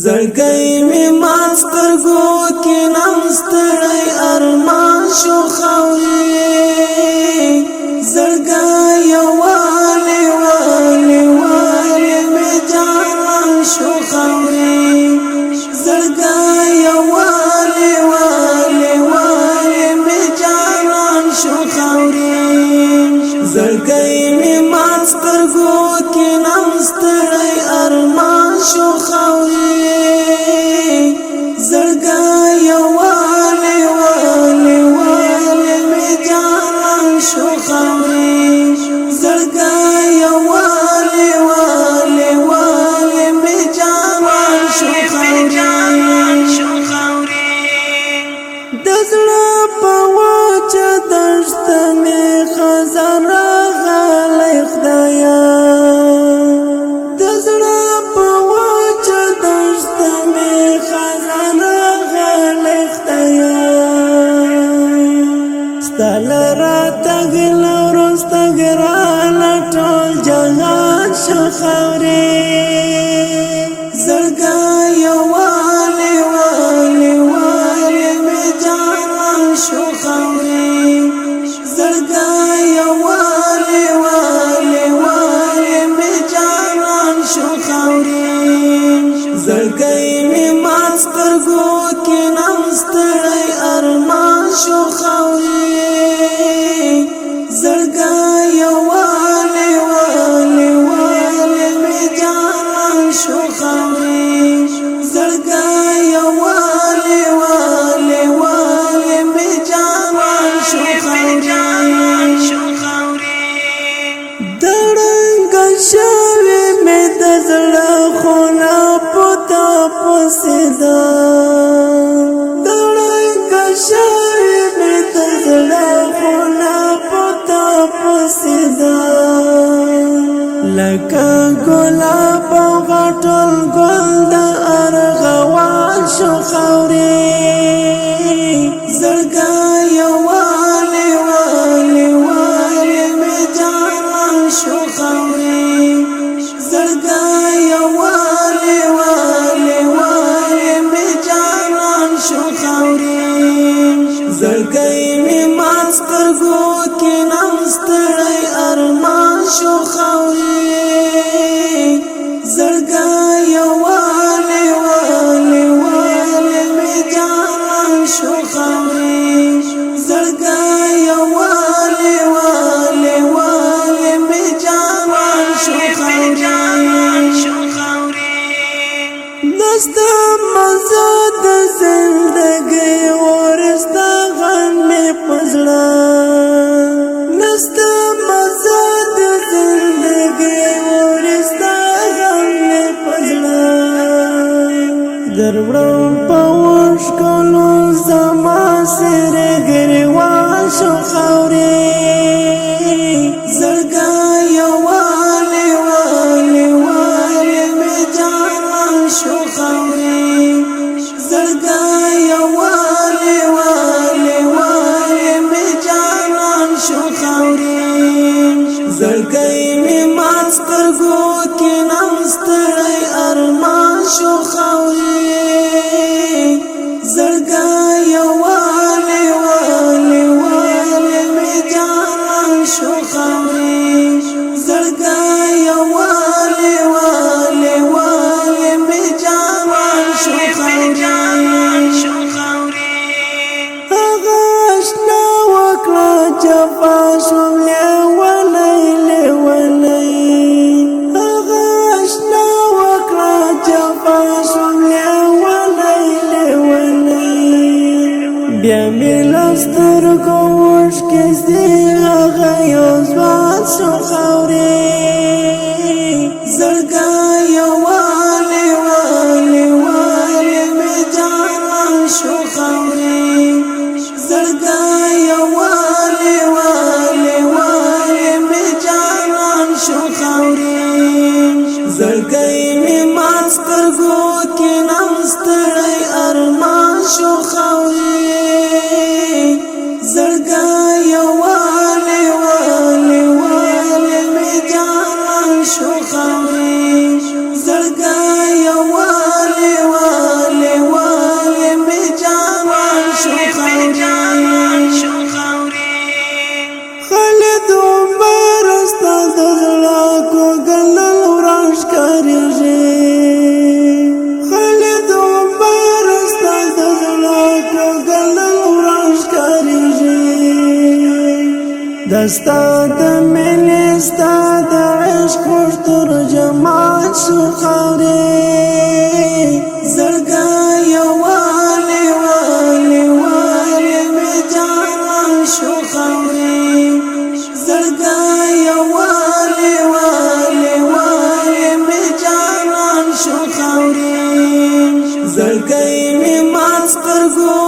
زړګی می ماسترګو کې نمستړی ارمان شو خوري زړګی والی والی والی می جان شو خوري زړګی والی والی والی می جان شو خوري زړګی می ماسترګو کې نمستړی ارمان شو خوري دزړه په واچه دشت می خزان راغلی خدایا دزړه په واچه دشت می خزان راغلی خدایا ستل را تګل ورسته ګران ټول جهان شو خوري زړګی والی والی والی می جان شو خوري زړګی والی والی والی می جان شو خوري زړګی می ماسترګو کې نمستړی ارمان شو خوري زړګی والی والی والی می جان شو خوري زړګی والی والی والی می جان شو خوري دړنګ شوی می د زړه خونه پتا پسیدا دړنګ شوی می د زړه خونه پتا پسیدا لکه ګلاب غټل ګل د ارغوان شو خوري زړګی والی والی والی می جان شو خوري زړګی والی والی والی می جان شو خوري زړګی می ماسترګو کې نمستړی ارمان شو خوري زړګی والی والی والی می جان شو خوري زړګی والی والی والی می جان شو خوري نستا مزه د زندګۍ ورستا غم می پزړه نستا مزه د زندګۍ ورستا غم می پزړه دروړم په وشکلو زما سره ګریوان شو خوري زړګی والی والی والی می جان شو خوري زړګی والی والی والی می جان شو خوري زړګی می ماسترګو کې نمستړی ارمان شو خوري زړګی والی والی والی می جان شو خوري زړګی والی والی والی می جان شو خوري هغه شنه وکړه جفا شوم لیونی لیونی هغه شنه وکړه جفا شوم لیونی لیونی بیا مې له سترګو اوښکې ځي هغه یو ځوان شو خوري زړګی والی والی والی می جان شو خوري زړګی والی والی والی می جان شو خوري زړګی می ماسترګو کې نمستړی ارمان شو خوري استاد مینې استاد عشق خوش ترجمان شو خاورې زړګی یووالی والی والی مې جانان شو خاورې زړګی یووالی والی والی مې جانان شو خاورې زړګی مې ما سترګو